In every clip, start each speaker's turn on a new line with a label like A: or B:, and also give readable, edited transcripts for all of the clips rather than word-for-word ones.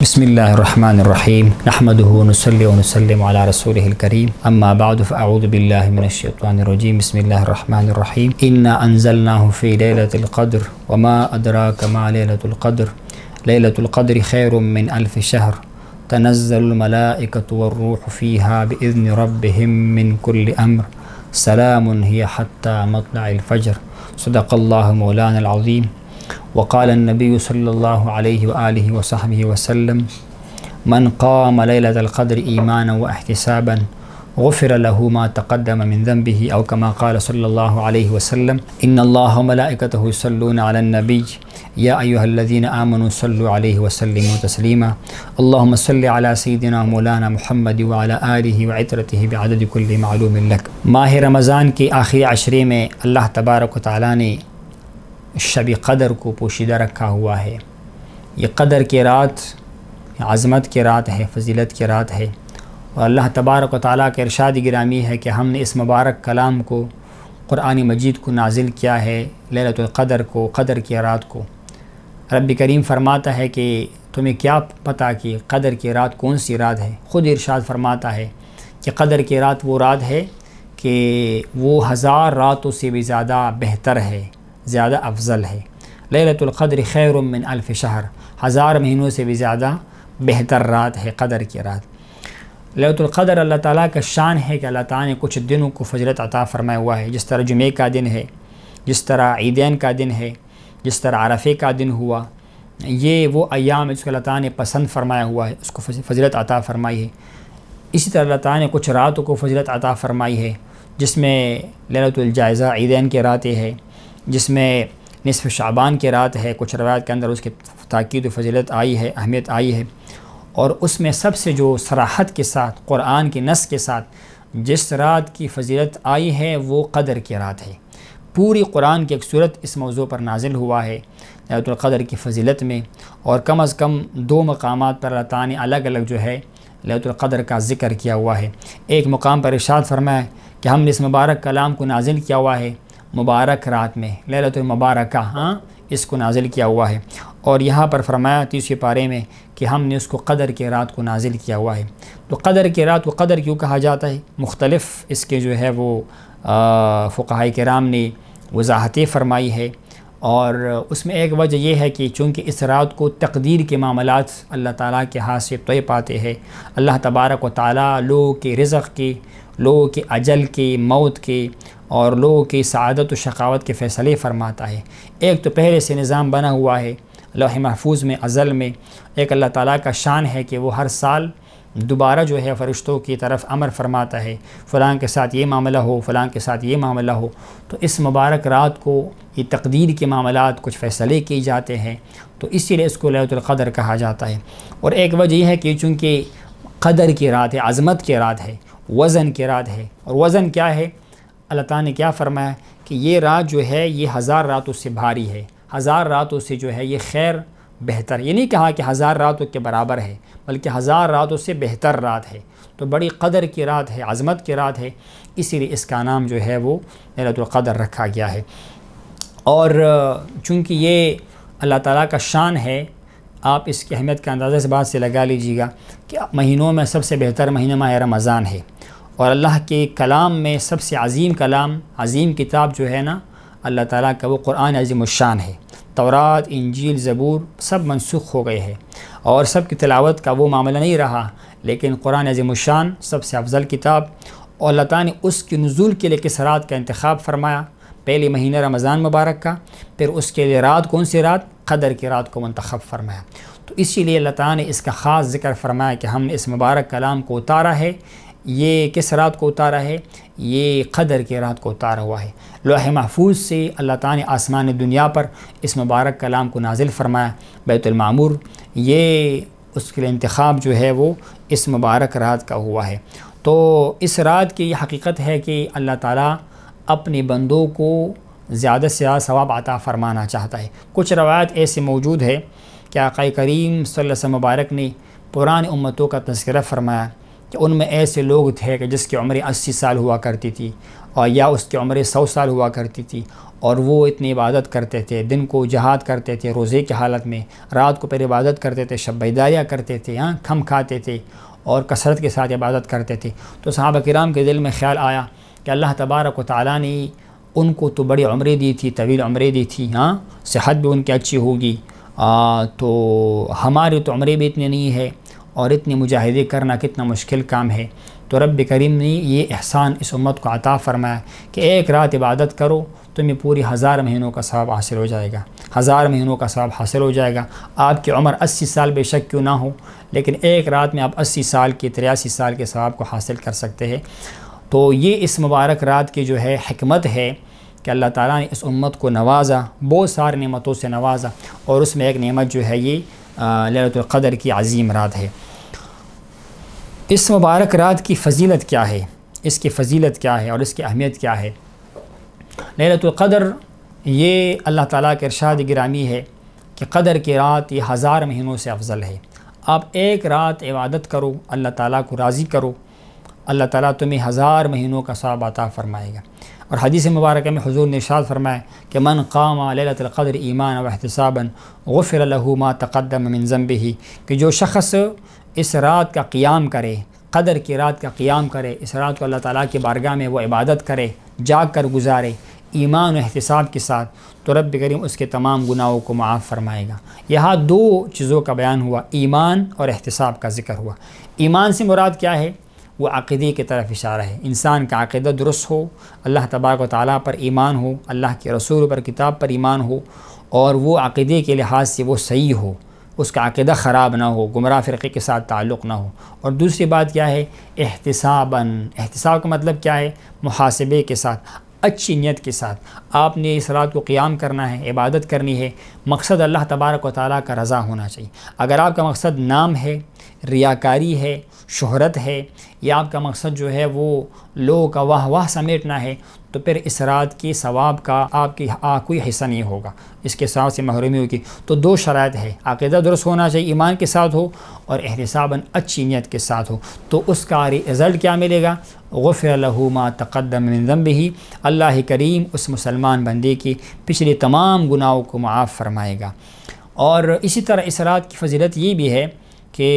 A: بسم اللہ الرحمن الرحیم نحمدہ ونصلی ونسلم علی رسولہ الکریم اما بعد فاعوذ باللہ من الشیطان الرجیم بسم اللہ الرحمن الرحیم انا انزلناہ فی لیلۃ القدر وما ادراک ما لیلۃ القدر لیلۃ القدر خیر من الف شہر تنزل الملائکۃ والروح فیہا باذن ربہم من کل امر سلام ہی حتی مطلع الفجر صدق اللہ مولانا العظیم وقال النبی صلی اللہ علیہ وآلہ وصحبہ وسلم من قام لیلۃ القدر ایمانا واحتسابا غفر له ما تقدم من ذنبه او كما قال صلی اللہ علیہ وسلم ان اللہ وملائکتہ یصلون علی النبی یا ایہا الذین آمنوا صلوا علیہ وسلموا تسلیما اللہم صل علی سیدنا مولانا محمد وعلی آلہ وعطرتہ بعدد کل معلوم لک۔ ماہ رمضان کے آخری عشرے میں اللہ تبارک و تعالیٰ نے شب قدر کو پوشیدہ رکھا ہوا ہے۔ یہ قدر کی رات عظمت کی رات ہے، فضیلت کی رات ہے، اور اللہ تبارک و تعالیٰ کا ارشاد گرامی ہے کہ ہم نے اس مبارک کلام کو قرآن مجید کو نازل کیا ہے لیلۃ القدر کو، قدر کی رات کو۔ رب کریم فرماتا ہے کہ تمہیں کیا پتہ کہ قدر کی رات کون سی رات ہے؟ خود ارشاد فرماتا ہے کہ قدر کی رات وہ رات ہے کہ وہ 1000 راتوں سے بھی زیادہ بہتر ہے، زیادہ افضل ہے۔ لیلۃ القدر خیر من الف شہر، 1000 مہینوں سے بھی زیادہ بہتر رات ہے قدر کی رات۔ لیلۃ القدر اللہ تعالیٰ کا شان ہے کہ اللہ تعالیٰ نے کچھ دنوں کو فضیلت عطا فرمایا ہوا ہے، جس طرح جمعے کا دن ہے، جس طرح عیدین کا دن ہے، جس طرح عرفے کا دن ہوا۔ یہ وہ ایام جس کو اللہ تعالیٰ نے پسند فرمایا ہوا ہے، اس کو فضیلت عطا فرمائی ہے۔ اسی طرح اللہ تعالیٰ نے کچھ راتوں کو فضیلت عطا فرمائی ہے، جس میں لیلۃ الجائزہ عیدین کی راتیں ہے، جس میں نصف شعبان کی رات ہے، کچھ روایت کے اندر اس کی تاکید و فضیلت آئی ہے، اہمیت آئی ہے۔ اور اس میں سب سے جو صراحت کے ساتھ قرآن کی نص کے ساتھ جس رات کی فضیلت آئی ہے وہ قدر کی رات ہے۔ پوری قرآن کی ایک صورت اس موضوع پر نازل ہوا ہے لیلۃ القدر کی فضیلت میں، اور کم از کم 2 مقامات پر اللہ تعالیٰ نے الگ الگ جو ہے لیلۃ القدر کا ذکر کیا ہوا ہے۔ ایک مقام پر ارشاد فرمایا کہ ہم نے اس مبارک کلام کو نازل کیا ہوا ہے مبارک رات میں، لیلۃ المبارکہ، اس کو نازل کیا ہوا ہے۔ اور یہاں پر فرمایا 30 پارے میں کہ ہم نے اس کو قدر کی رات کو نازل کیا ہوا ہے۔ تو قدر کی رات کو قدر کیوں کہا جاتا ہے؟ مختلف اس کے جو ہے وہ فقہاء کرام نے وضاحتیں فرمائی ہے، اور اس میں ایک وجہ یہ ہے کہ چونکہ اس رات کو تقدیر کے معاملات اللہ تعالیٰ کے ہاتھ سے طے پاتے ہیں۔ اللہ تبارک و تعالیٰ لوگوں کے رزق کے، لوگوں کے اجل کے، موت کے، اور لوگوں کی سعادت و شقاوت کے فیصلے فرماتا ہے۔ ایک تو پہلے سے نظام بنا ہوا ہے لوح محفوظ میں، ازل میں۔ ایک اللہ تعالیٰ کا شان ہے کہ وہ ہر سال دوبارہ جو ہے فرشتوں کی طرف امر فرماتا ہے، فلاں کے ساتھ یہ معاملہ ہو، فلاں کے ساتھ یہ معاملہ ہو۔ تو اس مبارک رات کو یہ تقدیر کے معاملات کچھ فیصلے کیے جاتے ہیں، تو اسی لیے اس کو لیلۃ القدر کہا جاتا ہے۔ اور ایک وجہ یہ ہے کہ چونکہ قدر کی رات ہے، عظمت کی رات ہے، وزن کی رات ہے۔ اور وزن کیا ہے؟ اللہ تعالیٰ نے کیا فرمایا کہ یہ رات جو ہے یہ 1000 راتوں سے بھاری ہے، 1000 راتوں سے جو ہے یہ خیر بہتر۔ یہ نہیں کہا کہ 1000 راتوں کے برابر ہے، بلکہ 1000 راتوں سے بہتر رات ہے۔ تو بڑی قدر کی رات ہے، عظمت کی رات ہے، اسی لیے اس کا نام جو ہے وہ لیلۃ القدر رکھا گیا ہے۔ اور چونکہ یہ اللہ تعالیٰ کا شان ہے، آپ اس کی اہمیت کا اندازہ اس بات سے لگا لیجیے گا کہ مہینوں میں سب سے بہتر مہینہ ماہ رمضان ہے، اور اللہ کے کلام میں سب سے عظیم کلام، عظیم کتاب جو ہے نا اللہ تعالیٰ کا، وہ قرآن عظیم الشان ہے۔ تورات، انجیل، زبور سب منسوخ ہو گئے ہیں، اور سب کی تلاوت کا وہ معاملہ نہیں رہا، لیکن قرآن عظیم الشان سب سے افضل کتاب، اور اللہ تعالیٰ نے اس کی نزول کے لیے کس رات کا انتخاب فرمایا؟ پہلے مہینہ رمضان مبارک کا، پھر اس کے لیے رات کون سی رات؟ قدر کی رات کو منتخب فرمایا۔ تو اسی لیے اللہ تعالیٰ نے اس کا خاص ذکر فرمایا کہ ہم نے اس مبارک کلام کو اتارا ہے۔ یہ کس رات کو اتارا ہے؟ یہ قدر کی رات کو اتارا ہوا ہے۔ لوح محفوظ سے اللہ تعالیٰ نے آسمان دنیا پر اس مبارک کلام کو نازل فرمایا، بیت المعمور، یہ اس کے لیے انتخاب جو ہے وہ اس مبارک رات کا ہوا ہے۔ تو اس رات کی یہ حقیقت ہے کہ اللہ تعالیٰ اپنے بندوں کو زیادہ سے زیادہ ثواب عطا فرمانا چاہتا ہے۔ کچھ روایت ایسے موجود ہے کہ آقا کریم صلی اللہ علیہ وسلم مبارک نے پرانی امتوں کا تذکرہ فرمایا کہ ان میں ایسے لوگ تھے کہ جس کی عمر 80 سال ہوا کرتی تھی اور یا اس کی عمر 100 سال ہوا کرتی تھی، اور وہ اتنی عبادت کرتے تھے، دن کو جہاد کرتے تھے روزے کی حالت میں، رات کو پھر عبادت کرتے تھے، شب بیداریاں کرتے تھے، کھم کھاتے تھے اور کثرت کے ساتھ عبادت کرتے تھے۔ تو صحابہ کرام کے دل میں خیال آیا کہ اللہ تبارک و تعالیٰ نے ان کو تو بڑی عمریں دی تھی، طویل عمریں دی تھی، صحت بھی ان کی اچھی ہوگی، تو ہماری تو عمریں بھی اتنی نہیں ہے اور اتنی مجاہدے کرنا کتنا مشکل کام ہے۔ تو رب کریم نے یہ احسان اس امت کو عطا فرمایا کہ ایک رات عبادت کرو تمہیں پوری 1000 مہینوں کا ثواب حاصل ہو جائے گا، 1000 مہینوں کا ثواب حاصل ہو جائے گا۔ آپ کی عمر 80 سال بے شک کیوں نہ ہو، لیکن ایک رات میں آپ 80 سال کی 83 سال کے ثواب کو حاصل کر سکتے ہیں۔ تو یہ اس مبارک رات کی جو ہے حکمت ہے کہ اللہ تعالیٰ نے اس امت کو نوازا، بہت ساری نعمتوں سے نوازا، اور اس میں ایک نعمت جو ہے یہ لیلۃ القدر کی عظیم رات ہے۔ اس مبارک رات کی فضیلت کیا ہے، اس کی فضیلت کیا ہے اور اس کی اہمیت کیا ہے؟ لیلۃ القدر یہ اللہ تعالیٰ کے ارشاد گرامی ہے کہ قدر کی رات یہ 1000 مہینوں سے افضل ہے۔ آپ ایک رات عبادت کرو، اللہ تعالیٰ کو راضی کرو، اللہ تعالیٰ تمہیں 1000 مہینوں کا ثواب عطا فرمائے گا۔ اور حدیث مبارکہ میں حضور نے ارشاد فرمایا کہ من قام لیلۃ القدر ایمانا واحتسابا غفر له ما تقدم من ذنبه، کہ جو شخص اس رات کا قیام کرے، قدر کی رات کا قیام کرے، اس رات کو اللہ تعالیٰ کی بارگاہ میں وہ عبادت کرے، جاگ کر گزارے ایمان و احتساب کے ساتھ، تو رب کریم اس کے تمام گناہوں کو معاف فرمائے گا۔ یہاں 2 چیزوں کا بیان ہوا، ایمان اور احتساب کا ذکر ہوا۔ ایمان سے مراد کیا ہے؟ وہ عقیدے کی طرف اشارہ ہے، انسان کا عقیدہ درست ہو، اللہ تبارک و تعالیٰ پر ایمان ہو، اللہ کے رسول پر کتاب پر ایمان ہو، اور وہ عقیدے کے لحاظ سے وہ صحیح ہو، اس کا عقیدہ خراب نہ ہو، گمراہ فرقے کے ساتھ تعلق نہ ہو۔ اور دوسری بات کیا ہے؟ احتساباً، احتساب کا مطلب کیا ہے؟ محاسبے کے ساتھ، اچھی نیت کے ساتھ آپ نے اس رات کو قیام کرنا ہے، عبادت کرنی ہے، مقصد اللہ تبارک و تعالیٰ کا رضا ہونا چاہیے۔ اگر آپ کا مقصد نام ہے، ریاکاری ہے، شہرت ہے، یا آپ کا مقصد جو ہے وہ لوگوں کا واہ واہ سمیٹنا ہے، تو پھر اس رات کی ثواب کا آپ کی کوئی حصہ نہیں ہوگا، اس کے ساتھ سے محرومی ہوگی۔ تو 2 شرائط ہے، عقیدہ درست ہونا چاہیے، ایمان کے ساتھ ہو، اور احتساباً اچھی نیت کے ساتھ ہو، تو اس کا رزلٹ کیا ملے گا؟ غفر له ما تقدم من ذنبه، اللہ کریم اس مسلمان بندے کی پچھلے تمام گناہوں کو معاف فرمائے گا۔ اور اسی طرح اس رات کی فضیلت یہ بھی ہے کہ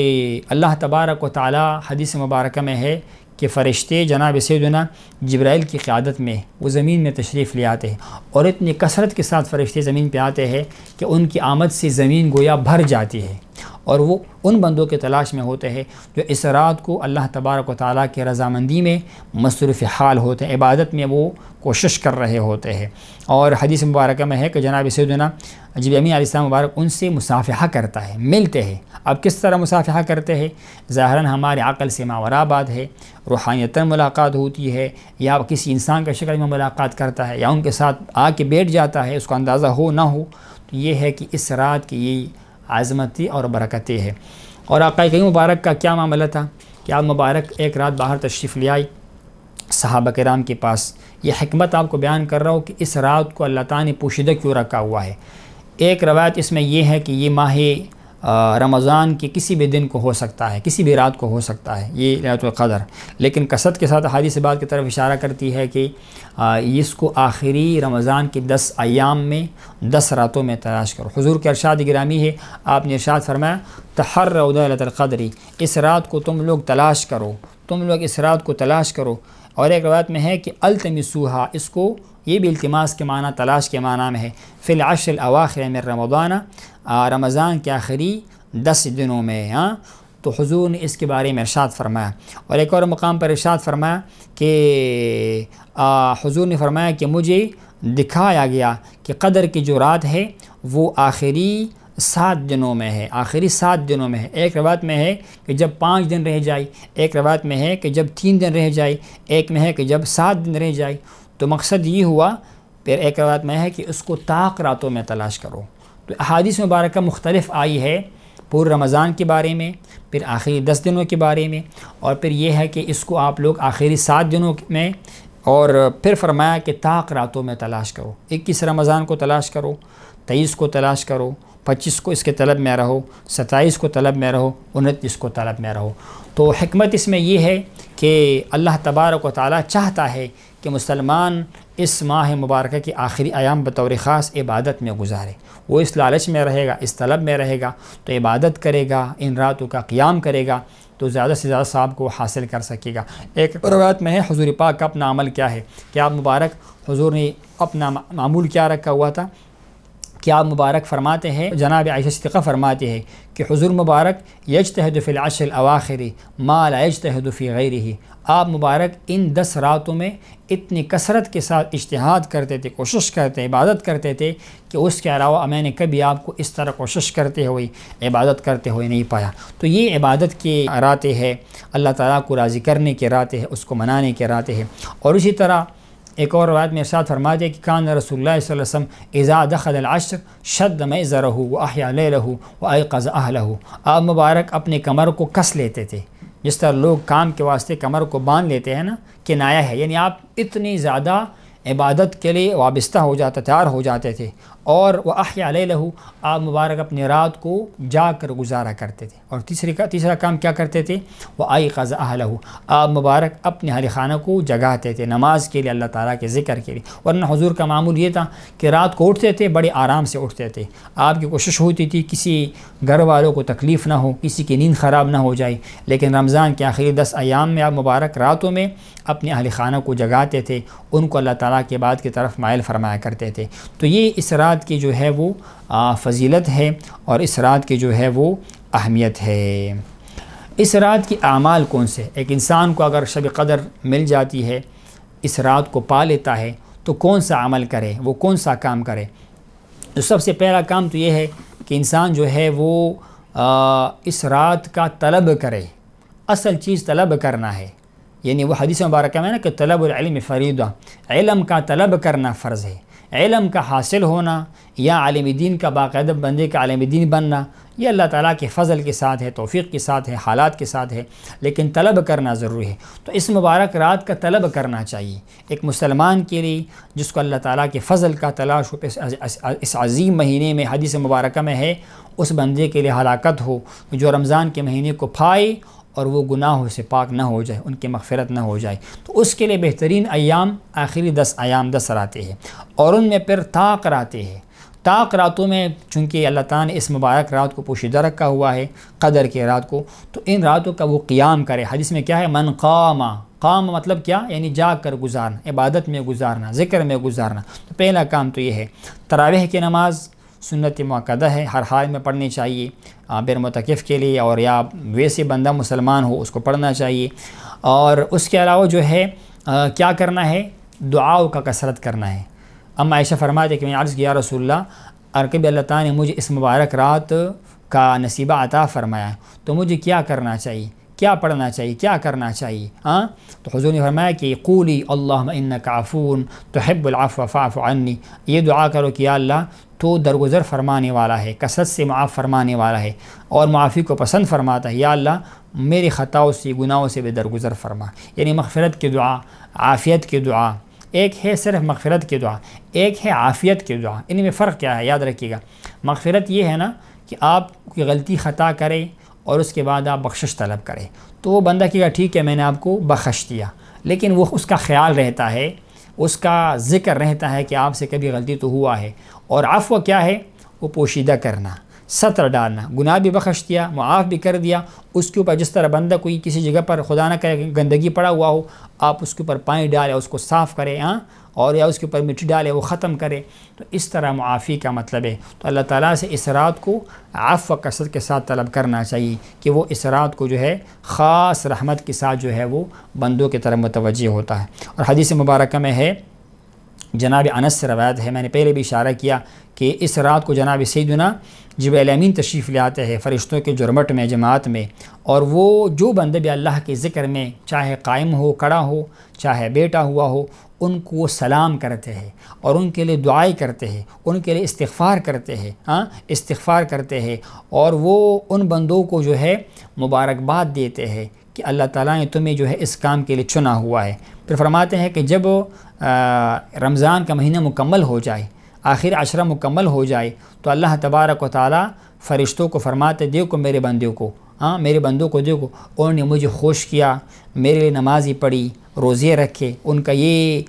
A: اللہ تبارک و تعالی حدیث مبارکہ میں ہے کہ فرشتے جناب سیدنا جبرائیل کی قیادت میں وہ زمین میں تشریف لے آتے ہیں، اور اتنی کثرت کے ساتھ فرشتے زمین پہ آتے ہیں کہ ان کی آمد سے زمین گویا بھر جاتی ہے، اور وہ ان بندوں کے تلاش میں ہوتے ہیں جو اس رات کو اللہ تبارک و تعالیٰ کے رضامندی میں مصروف حال ہوتے ہیں، عبادت میں وہ کوشش کر رہے ہوتے ہیں۔ اور حدیث مبارکہ میں ہے کہ جناب سیدنا جبرائیل علیہ السلام مبارک ان سے مصافحہ کرتا ہے، ملتے ہیں۔ اب کس طرح مصافحہ کرتے ہیں؟ ظاہراً ہمارے عقل سے ماوراء بات ہے، روحانیتاً ملاقات ہوتی ہے، یا کسی انسان کا شکل میں ملاقات کرتا ہے، یا ان کے ساتھ آ کے بیٹھ جاتا ہے، اس کو اندازہ ہو نہ ہو، تو یہ ہے کہ اس رات کی یہ عظمتی اور برکتیں ہے۔ اور آقا کریم مبارک کا کیا معاملہ تھا کہ آپ مبارک ایک رات باہر تشریف لے آئی صحابہ کرام کے پاس۔ یہ حکمت آپ کو بیان کر رہا ہوں کہ اس رات کو اللہ تعالیٰ نے پوشیدہ کیوں رکھا ہوا ہے۔ ایک روایت اس میں یہ ہے کہ یہ ماہ رمضان کے کسی بھی دن کو ہو سکتا ہے، کسی بھی رات کو ہو سکتا ہے یہ لیلۃ القدر، لیکن کثرت کے ساتھ حدیث بات کی طرف اشارہ کرتی ہے کہ اس کو آخری رمضان کے 10 ایام میں 10 راتوں میں تلاش کرو۔ حضور کے ارشاد گرامی ہے، آپ نے ارشاد فرمایا تحروا لیلۃ القدر، اس رات کو تم لوگ تلاش کرو، تم لوگ اس رات کو تلاش کرو۔ اور ایک روایت میں ہے کہ التمسوها، اس کو یہ بھی التماس کے معنی تلاش کے معنی میں ہے، فی العشر الاواخر من رمضان، رمضان کے آخری 10 دنوں میں۔ تو حضور نے اس کے بارے میں ارشاد فرمایا۔ اور ایک اور مقام پر ارشاد فرمایا کہ حضور نے فرمایا کہ مجھے دکھایا گیا کہ قدر کی جو رات ہے وہ آخری 7 دنوں میں ہے، آخری 7 دنوں میں ہے۔ ایک روایت میں ہے کہ جب 5 دن رہ جائے، ایک روایت میں ہے کہ جب 3 دن رہ جائے، ایک میں ہے کہ جب 7 دن رہ جائے۔ تو مقصد یہ ہوا، پھر ایک روایت میں ہے کہ اس کو طاق راتوں میں تلاش کرو۔ تو احادیث مبارکہ مختلف آئی ہے پورے رمضان کے بارے میں، پھر آخری 10 دنوں کے بارے میں، اور پھر یہ ہے کہ اس کو آپ لوگ آخری 7 دنوں میں، اور پھر فرمایا کہ طاق راتوں میں تلاش کرو۔ 21 رمضان کو تلاش کرو، 23 کو تلاش کرو، 25 کو اس کے طلب میں رہو، 27 کو طلب میں رہو، 29 کو طلب میں رہو۔ تو حکمت اس میں یہ ہے کہ اللہ تبارک و تعالیٰ چاہتا ہے کہ مسلمان اس ماہ مبارکہ کی آخری ایام بطور خاص عبادت میں گزارے۔ وہ اس لالچ میں رہے گا، اس طلب میں رہے گا تو عبادت کرے گا، ان راتوں کا قیام کرے گا تو زیادہ سے زیادہ ثواب کو حاصل کر سکے گا۔ ایک روایت میں ہے حضور پاک کا اپنا عمل کیا ہے کہ آپ مبارک حضور نے اپنا معمول کیا رکھا ہوا تھا کہ آپ مبارک فرماتے ہیں، جناب عائشہ صدیقہ فرماتے ہیں کہ حضور مبارک یجتہد فی العشر الاواخر ما لا یجتہد فی غیرہ، آپ مبارک ان 10 راتوں میں اتنی کثرت کے ساتھ اجتہاد کرتے تھے، کوشش کرتے، عبادت کرتے تھے کہ اس کے علاوہ میں نے کبھی آپ کو اس طرح کوشش کرتے ہوئے، عبادت کرتے ہوئے نہیں پایا۔ تو یہ عبادت کی راتیں ہیں، اللہ تعالیٰ کو راضی کرنے کی راتیں ہیں، اس کو منانے کی راتیں ہیں۔ اور اسی طرح ایک اور روایت میں ارشاد فرماتے ہیں کہ کان رسول اللہ صلی اللہ علیہ وسلم اذا دخل العشر شد میزرہ واحیا لیلہ وایقظ اہلہ، آپ مبارک اپنے کمر کو کس لیتے تھے، جس طرح لوگ کام کے واسطے کمر کو باندھ لیتے ہیں نا، کنایا ہے، یعنی آپ اتنی زیادہ عبادت کے لیے وابستہ ہو جاتے، تیار ہو جاتے تھے۔ اور وَأَحْيَا لَيْلَهُ، آپ مبارک اپنی رات کو جا کر گزارا کرتے تھے۔ اور تیسرا کام کیا کرتے تھے؟ وَأَيْقَظَ أَهْلَهُ، آپ مبارک اپنے اہل خانہ کو جگاتے تھے نماز کے لیے، اللہ تعالیٰ کے ذکر کے لیے۔ ورنہ حضور کا معمول یہ تھا کہ رات کو اٹھتے تھے، بڑے آرام سے اٹھتے تھے، آپ کی کوشش ہوتی تھی کسی گھر والوں کو تکلیف نہ ہو، کسی کی نیند خراب نہ ہو جائے، لیکن رمضان کے آخری 10 ایام میں آپ مبارک راتوں میں اپنے اہل خانہ کو جگاتے تھے، ان کو اللہ تعالیٰ کے بعد کی طرف مائل فرمایا کرتے تھے۔ تو یہ اس رات کی جو ہے وہ فضیلت ہے اور اس رات کی جو ہے وہ اہمیت ہے۔ اس رات کی اعمال کون سے؟ ایک انسان کو اگر شب قدر مل جاتی ہے، اس رات کو پا لیتا ہے تو کون سا عمل کرے، وہ کون سا کام کرے؟ تو سب سے پہلا کام تو یہ ہے کہ انسان جو ہے وہ اس رات کا طلب کرے۔ اصل چیز طلب کرنا ہے، یعنی وہ حدیث مبارکہ میں نا کہ طلب العلم فریضہ، علم کا طلب کرنا فرض ہے۔ علم کا حاصل ہونا یا عالم دین کا باقاعدہ بندے کا عالم دین بننا یہ اللہ تعالیٰ کے فضل کے ساتھ ہے، توفیق کے ساتھ ہے، حالات کے ساتھ ہے، لیکن طلب کرنا ضروری ہے۔ تو اس مبارک رات کا طلب کرنا چاہیے ایک مسلمان کے لیے، جس کو اللہ تعالیٰ کے فضل کا تلاش ہو، اس عظیم مہینے میں حدیث مبارکہ میں ہے اس بندے کے لیے ہلاکت ہو جو رمضان کے مہینے کو پائے اور وہ گناہوں سے پاک نہ ہو جائے، ان کی مغفرت نہ ہو جائے۔ تو اس کے لیے بہترین ایام آخری 10 ایام 10 راتیں ہیں، اور ان میں پھر طاق راتیں ہیں۔ طاق راتوں میں چونکہ اللہ تعالیٰ نے اس مبارک رات کو پوشیدہ رکھا ہوا ہے، قدر کے رات کو، تو ان راتوں کا وہ قیام کرے۔ حدیث میں کیا ہے؟ من قام مطلب کیا؟ یعنی جاگ کر گزارنا، عبادت میں گزارنا، ذکر میں گزارنا۔ تو پہلا کام تو یہ ہے۔ تراویح کی نماز سنت مؤکدہ ہے، ہر حال میں پڑھنی چاہیے، بغیر معتکف کے لیے، اور یا ویسے بندہ مسلمان ہو اس کو پڑھنا چاہیے۔ اور اس کے علاوہ جو ہے کیا کرنا ہے؟ دعاؤں کا کثرت کرنا ہے۔ اما عائشہ فرماتے ہیں کہ میں نے عرض کیا رسول اللہ، اور کبھی اللہ تعالیٰ نے مجھے اس مبارک رات کا نصیبہ عطا فرمایا تو مجھے کیا کرنا چاہیے، کیا پڑھنا چاہیے، کیا کرنا چاہیے؟ تو حضور نے فرمایا کہ قولی اللہم انک عفو تحب العفو فاعف عنی، یہ دعا کرو کہ یا اللہ تو درگزر فرمانے والا ہے، کثرت سے معاف فرمانے والا ہے اور معافی کو پسند فرماتا ہے، یا اللہ میری خطاؤں سے، گناہوں سے بھی درگزر فرما۔ یعنی مغفرت کی دعا، عافیت کی دعا، ایک ہے صرف مغفرت کی دعا، ایک ہے عافیت کی دعا۔ ان میں فرق کیا ہے؟ یاد رکھیے گا، مغفرت یہ ہے نا کہ آپ کی غلطی خطا کرے اور اس کے بعد آپ بخشش طلب کریں، تو وہ بندہ کہے گا ٹھیک ہے میں نے آپ کو بخش دیا، لیکن وہ اس کا خیال رہتا ہے، اس کا ذکر رہتا ہے کہ آپ سے کبھی غلطی تو ہوا ہے۔ اور عفو کیا ہے؟ وہ پوشیدہ کرنا، ستر ڈالنا، گناہ بھی بخش دیا، معاف بھی کر دیا۔ اس کے اوپر جس طرح بندہ کوئی کسی جگہ پر خدا نہ کرے گندگی پڑا ہوا ہو، آپ اس کے اوپر پانی ڈالے، اس کو صاف کرے، اور یا اس کے اوپر مٹی ڈالے، وہ ختم کرے، تو اس طرح معافی کا مطلب ہے۔ تو اللہ تعالیٰ سے اس رات کو عفو کثرت کے ساتھ طلب کرنا چاہیے کہ وہ اس رات کو جو ہے خاص رحمت کے ساتھ جو ہے وہ بندوں کی طرف متوجہ ہوتا ہے۔ اور حدیث مبارکہ میں ہے، جناب انس سے روایت ہے، میں نے پہلے بھی اشارہ کیا کہ اس رات کو جناب سیدنا جبریل امین تشریف لے آتے ہیں فرشتوں کے جرمٹ میں، جماعت میں، اور وہ جو بندے بھی اللہ کے ذکر میں چاہے قائم ہو، کھڑا ہو، چاہے بیٹھا ہوا ہو، ان کو سلام کرتے ہیں اور ان کے لیے دعائیں کرتے ہیں، ان کے لیے استغفار کرتے ہیں، استغفار کرتے ہیں، اور وہ ان بندوں کو جو ہے مبارکباد دیتے ہیں کہ اللہ تعالیٰ نے تمہیں جو ہے اس کام کے لیے چنا ہوا ہے۔ پھر فرماتے ہیں کہ جب رمضان کا مہینہ مکمل ہو جائے، آخر عشرہ مکمل ہو جائے تو اللہ تبارک و تعالیٰ فرشتوں کو فرماتے دیکھو میرے بندوں کو، میرے بندوں کو دیکھو، انہوں نے مجھے خوش کیا، میرے لیے نمازی پڑھی، روزے رکھے، ان کا یہ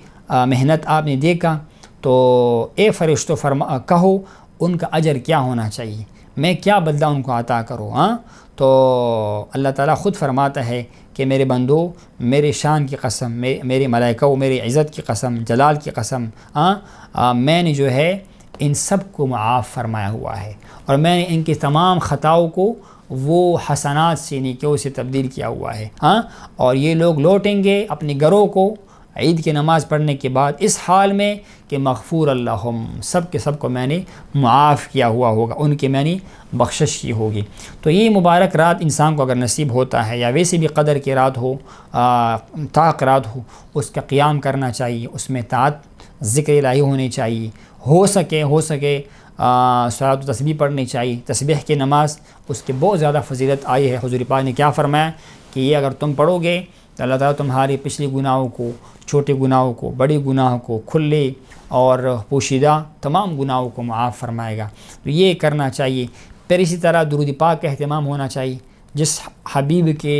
A: محنت آپ نے دیکھا، تو اے فرشتوں کہو ان کا اجر کیا ہونا چاہیے، میں کیا بدلہ ان کو عطا کروں۔ تو اللہ تعالیٰ خود فرماتا ہے کہ میرے بندو، میرے شان کی قسم، میرے ملائکہ، میری عزت کی قسم، جلال کی قسم، میں نے جو ہے ان سب کو معاف فرمایا ہوا ہے، اور میں نے ان کی تمام خطاؤں کو وہ حسنات سے، نیکیوں سے تبدیل کیا ہوا ہے، اور یہ لوگ لوٹیں گے اپنے گھروں کو عید کی نماز پڑھنے کے بعد اس حال میں کہ مغفور اللہم، سب کے سب کو میں نے معاف کیا ہوا ہوگا، ان کی میں نے بخشش کی ہوگی۔ تو یہ مبارک رات انسان کو اگر نصیب ہوتا ہے، یا ویسے بھی قدر کی رات ہو، طاق رات ہو، اس کا قیام کرنا چاہیے، اس میں طاعت ذکر الہی ہونی چاہیے، ہو سکے صلاۃ و تسبیح پڑھنی چاہیے، تسبیح کی نماز اس کے بہت زیادہ فضیلت آئی ہے۔ حضور پاک نے کیا فرمایا کہ یہ اگر تم پڑھو گے تو اللہ تعالیٰ تمہاری پچھلی گناہوں کو، چھوٹے گناہوں کو، بڑی گناہوں کو، کھلے اور پوشیدہ تمام گناہوں کو معاف فرمائے گا۔ تو یہ کرنا چاہیے۔ پھر اسی طرح درود پاک کا اہتمام ہونا چاہیے، جس حبیب کے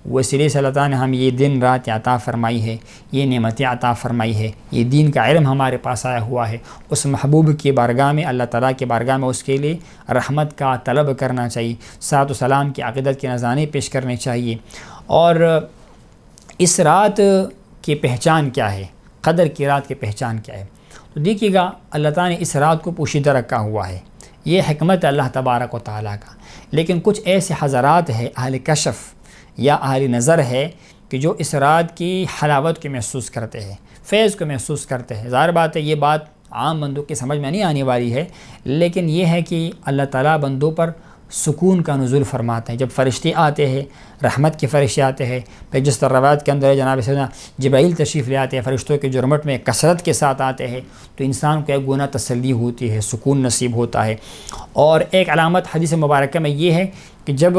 A: وسیلے سے اللہ تعالیٰ نے ہم یہ دن رات عطا فرمائی ہے، یہ نعمتیں عطا فرمائی ہے، یہ دین کا علم ہمارے پاس آیا ہوا ہے، اس محبوب کی بارگاہ میں، اللہ تعالیٰ کی بارگاہ میں اس کے لیے رحمت کا طلب کرنا چاہیے، صلاۃ و سلام کی عقیدت کے نذرانے پیش کرنے چاہیے۔ اور اس رات کی پہچان کیا ہے، قدر کی رات کی پہچان کیا ہے؟ تو دیکھیے گا اللہ تعالیٰ نے اس رات کو پوشیدہ رکھا ہوا ہے، یہ حکمت ہے اللہ تبارک و تعالیٰ کا۔ لیکن کچھ ایسے حضرات ہیں اہل کشف یا اہل نظر ہے کہ جو اس رات کی حلاوت کو محسوس کرتے ہیں، فیض کو محسوس کرتے ہیں۔ ظاہر بات ہے یہ بات عام بندوں کی سمجھ میں نہیں آنے والی ہے، لیکن یہ ہے کہ اللہ تعالیٰ بندوں پر سکون کا نزول فرماتے ہیں۔ جب فرشتے آتے ہیں، رحمت کے فرشتے آتے ہیں، پھر جس طرح روایت کے اندر جناب سیدنا جبرائیل تشریف لے آتے ہیں، فرشتوں کے جرمٹ میں کثرت کے ساتھ آتے ہیں، تو انسان کو ایک گنا تسلی ہوتی ہے، سکون نصیب ہوتا ہے۔ اور ایک علامت حدیث مبارکہ میں یہ ہے کہ جب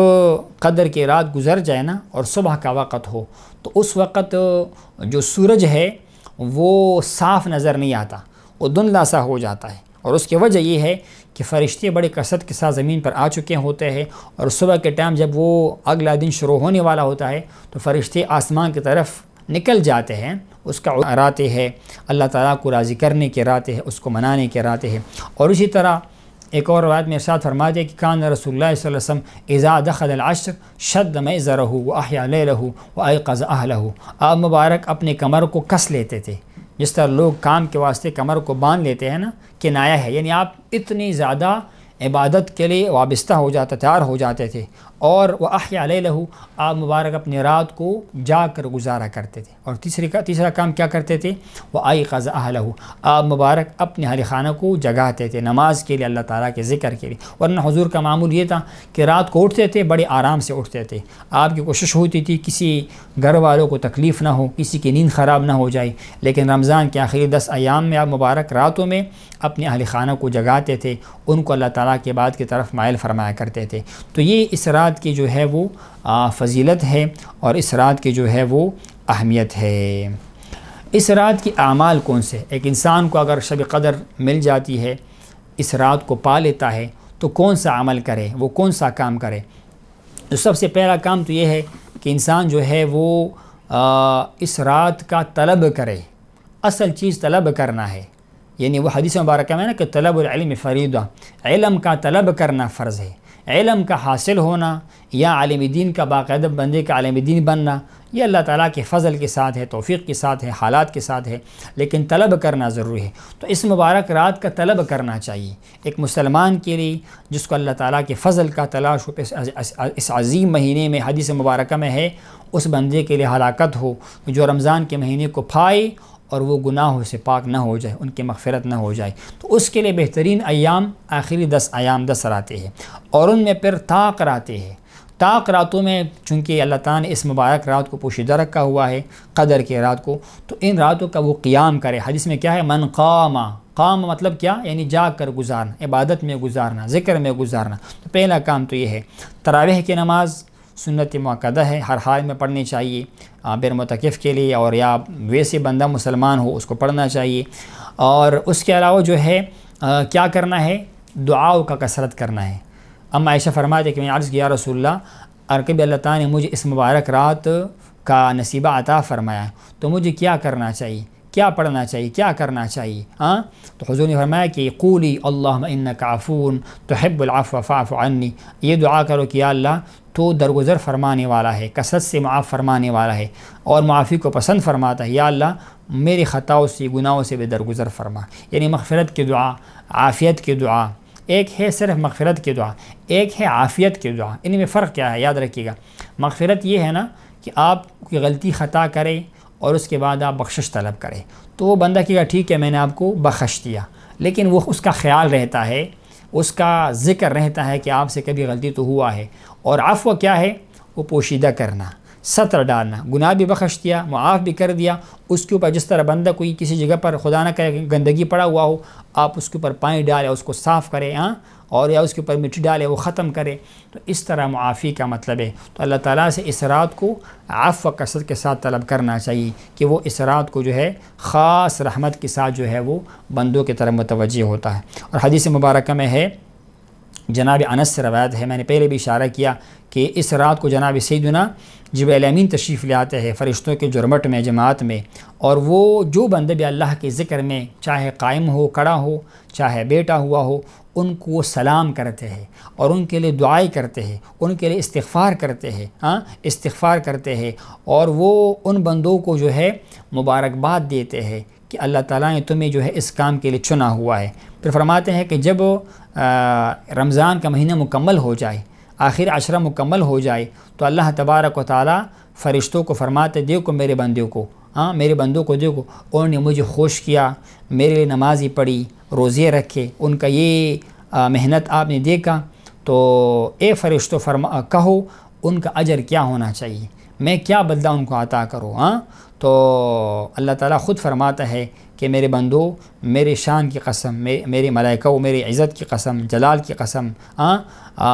A: قدر کی رات گزر جائے نا اور صبح کا وقت ہو، تو اس وقت جو سورج ہے وہ صاف نظر نہیں آتا، وہ دھندلا سا ہو جاتا ہے، اور اس کی وجہ یہ ہے کہ فرشتے بڑے کثرت کے ساتھ زمین پر آ چکے ہوتے ہیں، اور صبح کے ٹائم جب وہ اگلا دن شروع ہونے والا ہوتا ہے تو فرشتے آسمان کی طرف نکل جاتے ہیں، اس کا راتیں ہے، اللہ تعالیٰ کو راضی کرنے کے راتیں ہے، اس کو منانے کے راتیں ہے۔ اور اسی طرح ایک اور روایت میں ارشاد فرماتے ہیں کہ کان رسول اللہ صلی اللہ علیہ وسلم اذا دخل العشر شد میزرہ واحیا لیلہ وایقظ اہلہ، آپ مبارک اپنے کمر کو کس لیتے تھے، جس طرح لوگ کام کے واسطے کمر کو باندھ لیتے ہیں نا، کنایا ہے، یعنی آپ اتنی زیادہ عبادت کے لیے وابستہ ہو جاتے، تیار ہو جاتے تھے۔ اور وَأَحْيَا لَيْلَهُ، آپ مبارک اپنی رات کو جاگ کر گزارا کرتے تھے۔ اور تیسرا کام کیا کرتے تھے؟ وَأَيْقَظَ أَهْلَهُ، آپ مبارک اپنے اہل خانہ کو جگاتے تھے نماز کے لیے، اللہ تعالیٰ کے ذکر کے لیے۔ ورنہ حضور کا معمول یہ تھا کہ رات کو اٹھتے تھے، بڑے آرام سے اٹھتے تھے، آپ کی کوشش ہوتی تھی کسی گھر والوں کو تکلیف نہ ہو، کسی کی نیند خراب نہ ہو جائے۔ لیکن رمضان کے آخری 10 ایام میں آپ مبارک راتوں میں اپنے اہل خانہ کو جگاتے تھے، ان کو اللہ تعالیٰ کے بعد کی طرف مائل فرمایا کرتے تھے۔ تو یہ اس رات کی جو ہے وہ فضیلت ہے، اور اس رات کی جو ہے وہ اہمیت ہے۔ اس رات کی اعمال کون سے؟ ایک انسان کو اگر شب قدر مل جاتی ہے، اس رات کو پا لیتا ہے، تو کون سا عمل کرے، وہ کون سا کام کرے؟ تو سب سے پہلا کام تو یہ ہے کہ انسان جو ہے وہ اس رات کا طلب کرے، اصل چیز طلب کرنا ہے۔ یعنی وہ حدیث مبارکہ میں نا کہ طلب العلم فریضہ، علم کا طلب کرنا فرض ہے۔ علم کا حاصل ہونا یا عالم دین کا باقاعدہ بندے کا عالم دین بننا، یہ اللہ تعالیٰ کے فضل کے ساتھ ہے، توفیق کے ساتھ ہے، حالات کے ساتھ ہے، لیکن طلب کرنا ضروری ہے۔ تو اس مبارک رات کا طلب کرنا چاہیے ایک مسلمان کے لیے، جس کو اللہ تعالیٰ کے فضل کا تلاش ہو، اس عظیم مہینے میں حدیث مبارکہ میں ہے اس بندے کے لیے ہلاکت ہو جو رمضان کے مہینے کو پائے اور وہ گناہوں سے پاک نہ ہو جائے، ان کی مغفرت نہ ہو جائے۔ تو اس کے لیے بہترین ایام آخری 10 ایام 10 راتیں ہیں، اور ان میں پھر طاق راتیں ہیں۔ طاق راتوں میں چونکہ اللہ تعالیٰ نے اس مبارک رات کو پوشیدہ رکھا ہوا ہے، قدر کی رات کو، تو ان راتوں کا وہ قیام کرے۔ حدیث میں کیا ہے؟ من قام مطلب کیا؟ یعنی جاگ کر گزارنا، عبادت میں گزارنا، ذکر میں گزارنا۔ تو پہلا کام تو یہ ہے۔ تراویح کی نماز سنت مؤکدہ ہے، ہر حال میں پڑھنی چاہیے، بغیر معتکف کے لیے، اور یا ویسے بندہ مسلمان ہو اس کو پڑھنا چاہیے۔ اور اس کے علاوہ جو ہے کیا کرنا ہے؟ دعاؤں کا کثرت کرنا ہے۔ اما عائشہ فرماتے کہ میں نے عرض کیا رسول اللہ، کبھی اللہ تعالیٰ نے مجھے اس مبارک رات کا نصیبہ عطا فرمایا تو مجھے کیا کرنا چاہیے، کیا پڑھنا چاہیے، کیا کرنا چاہیے؟ تو حضور نے فرمایا کہ قولی اللہم انک عفو تحب العفو فاعف عنی، یہ دعا کرو کہ یا اللہ تو درگزر فرمانے والا ہے، کثرت سے معاف فرمانے والا ہے اور معافی کو پسند فرماتا ہے، یا اللہ میری خطاؤں سے، گناہوں سے بھی درگزر فرما۔ یعنی مغفرت کی دعا، عافیت کی دعا، ایک ہے صرف مغفرت کی دعا، ایک ہے عافیت کی دعا۔ ان میں فرق کیا ہے؟ یاد رکھیے گا، مغفرت یہ ہے نا کہ آپ کوئی غلطی خطا کریں اور اس کے بعد آپ بخشش طلب کریں، تو وہ بندہ کہے گا ٹھیک ہے میں نے آپ کو بخش دیا، لیکن وہ اس کا خیال رہتا ہے، اس کا ذکر رہتا ہے کہ آپ سے کبھی غلطی تو ہوا ہے۔ اور عفو کیا ہے؟ وہ پوشیدہ کرنا، ستر ڈالنا، گناہ بھی بخش دیا، معاف بھی کر دیا۔ اس کے اوپر جس طرح بندہ کوئی کسی جگہ پر خدا نہ کرے گندگی پڑا ہوا ہو، آپ اس کے اوپر پانی ڈالے، اس کو صاف کرے، اور یا اس کے اوپر مٹی ڈالے، وہ ختم کرے، تو اس طرح معافی کا مطلب ہے۔ تو اللہ تعالیٰ سے اس رات کو عفو کثرت کے ساتھ طلب کرنا چاہیے کہ وہ اس رات کو جو ہے خاص رحمت کے ساتھ جو ہے وہ بندوں کی طرف متوجہ ہوتا ہے۔ اور حدیث مبارکہ میں ہے، جناب انس سے روایت ہے، میں نے پہلے بھی اشارہ کیا کہ اس رات کو جناب سیدنا جبرائیل امین تشریف لے آتے ہیں فرشتوں کے جرمٹ میں، جماعت میں، اور وہ جو بندے بھی اللہ کے ذکر میں چاہے قائم ہو، کھڑا ہو، چاہے بیٹا ہوا ہو، ان کو وہ سلام کرتے ہیں اور ان کے لیے دعائیں کرتے ہیں، ان کے لیے استغفار کرتے ہیں، استغفار کرتے ہیں، اور وہ ان بندوں کو جو ہے مبارکباد دیتے ہیں کہ اللہ تعالیٰ نے تمہیں جو ہے اس کام کے لیے چنا ہوا ہے۔ پھر فرماتے ہیں کہ جب رمضان کا مہینہ مکمل ہو جائے، آخر عشرہ مکمل ہو جائے، تو اللہ تبارک و تعالیٰ فرشتوں کو فرماتے دیکھو میرے بندوں کو، میرے بندوں کو دیکھو، انہوں نے مجھے خوش کیا، میرے لیے نمازی پڑھی، روزے رکھے، ان کا یہ محنت آپ نے دیکھا، تو اے فرشتوں کہو ان کا اجر کیا ہونا چاہیے، میں کیا بدلہ ان کو عطا کروں۔ تو اللہ تعالیٰ خود فرماتا ہے کہ میرے بندو، میرے شان کی قسم، میرے ملائکہ، میری عزت کی قسم، جلال کی قسم،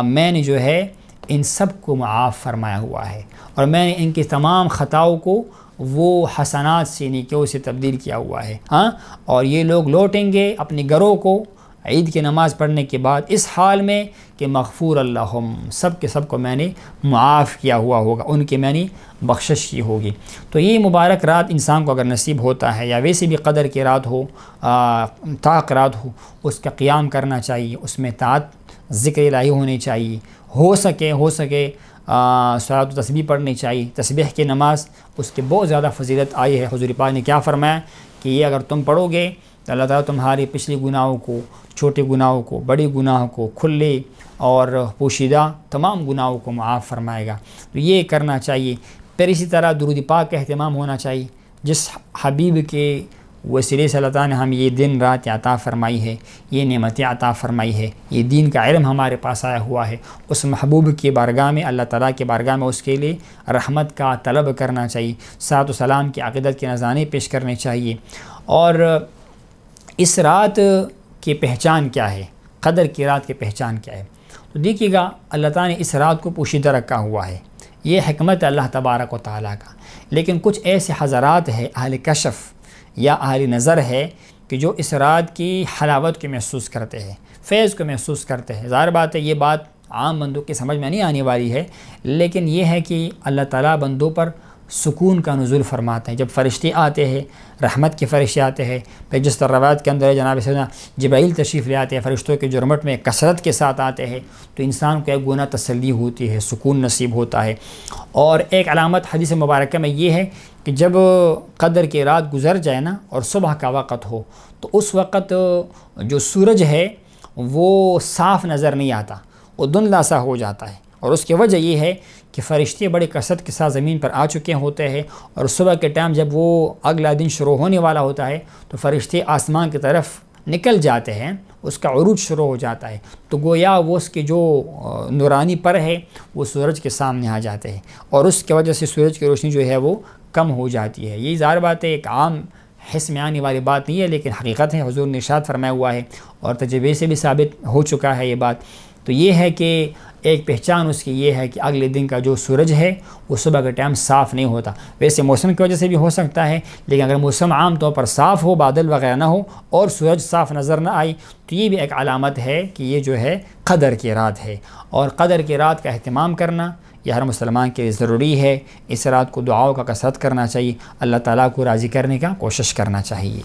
A: میں نے جو ہے ان سب کو معاف فرمایا ہوا ہے، اور میں نے ان کی تمام خطاؤں کو وہ حسنات سے، نیکیوں سے تبدیل کیا ہوا ہے۔ اور یہ لوگ لوٹیں گے اپنے گھروں کو عید کی نماز پڑھنے کے بعد اس حال میں کہ مغفور اللہم، سب کے سب کو میں نے معاف کیا ہوا ہوگا، ان کی میں نے بخشش کی ہوگی۔ تو یہ مبارک رات انسان کو اگر نصیب ہوتا ہے، یا ویسے بھی قدر کی رات ہو، طاق رات ہو، اس کا قیام کرنا چاہیے، اس میں طاعت، ذکر الہی ہونی چاہیے، ہو سکے صلاۃ و تسبیح پڑھنی چاہیے، تسبیح کی نماز، اس کی بہت زیادہ فضیلت آئی ہے۔ حضور پاک نے کیا فرمایا کہ یہ اگر تم پڑھو گے تو اللہ تعالیٰ تمہاری پچھلی گناہوں کو، چھوٹے گناہوں کو، بڑی گناہوں کو، کھلے اور پوشیدہ تمام گناہوں کو معاف فرمائے گا۔ تو یہ کرنا چاہیے۔ پھر اسی طرح درود پاک کا اہتمام ہونا چاہیے، جس حبیب کے وسیلے سے اللہ تعالیٰ نے ہم یہ دن رات عطا فرمائی ہے، یہ نعمتیں عطا فرمائی ہے، یہ دین کا علم ہمارے پاس آیا ہوا ہے، اس محبوب کی بارگاہ میں، اللہ تعالیٰ کی بارگاہ میں اس کے لیے رحمت کا طلب کرنا چاہیے، صلاۃ و سلام کی عقیدت کے نذرانے پیش کرنے چاہیے۔ اور اس رات کی پہچان کیا ہے، قدر کی رات کی پہچان کیا ہے؟ تو دیکھیے گا اللہ تعالیٰ نے اس رات کو پوشیدہ رکھا ہوا ہے، یہ حکمت اللہ تبارک و تعالیٰ کا۔ لیکن کچھ ایسے حضرات ہیں، اہل کشف یا اہل نظر ہے، کہ جو اس رات کی حلاوت کو محسوس کرتے ہیں، فیض کو محسوس کرتے ہیں۔ ظاہر بات ہے یہ بات عام بندوں کی سمجھ میں نہیں آنے والی ہے، لیکن یہ ہے کہ اللہ تعالیٰ بندوں پر سکون کا نزول فرماتے ہیں۔ جب فرشتے آتے ہیں، رحمت کے فرشتے آتے ہیں، پھر جس طرح روایت کے اندر ہے جناب سیدنا جبرائیل تشریف لے آتے ہیں، فرشتوں کے جرمٹ میں کثرت کے ساتھ آتے ہیں، تو انسان کو ایک گناہ تسلی ہوتی ہے، سکون نصیب ہوتا ہے۔ اور ایک علامت حدیث مبارکہ میں یہ ہے کہ جب قدر کی رات گزر جائے نا اور صبح کا وقت ہو، تو اس وقت جو سورج ہے وہ صاف نظر نہیں آتا، وہ دھندلا سا ہو جاتا ہے، اور اس کی وجہ یہ ہے کہ فرشتے بڑی کثرت کے ساتھ زمین پر آ چکے ہوتے ہیں، اور صبح کے ٹائم جب وہ اگلا دن شروع ہونے والا ہوتا ہے تو فرشتے آسمان کی طرف نکل جاتے ہیں، اس کا عروج شروع ہو جاتا ہے، تو گویا وہ اس کے جو نورانی پر ہے وہ سورج کے سامنے آ جاتے ہیں، اور اس کی وجہ سے سورج کی روشنی جو ہے وہ کم ہو جاتی ہے۔ یہ ظاہر بات ہے، ایک عام حس میں آنے والی بات نہیں ہے، لیکن حقیقت ہے، حضور نے ارشاد فرمایا ہوا ہے اور تجربے سے بھی ثابت ہو چکا ہے یہ بات تو یہ ہے کہ ایک پہچان اس کی یہ ہے کہ اگلے دن کا جو سورج ہے وہ صبح کے ٹائم صاف نہیں ہوتا. ویسے موسم کی وجہ سے بھی ہو سکتا ہے، لیکن اگر موسم عام طور پر صاف ہو، بادل وغیرہ نہ ہو اور سورج صاف نظر نہ آئی، تو یہ بھی ایک علامت ہے کہ یہ جو ہے قدر کی رات ہے. اور قدر کی رات کا اہتمام کرنا یہ ہر مسلمان کے لیے ضروری ہے. اس رات کو دعاؤں کا کثرت کرنا چاہیے، اللہ تعالیٰ کو راضی کرنے کا کوشش کرنا چاہیے.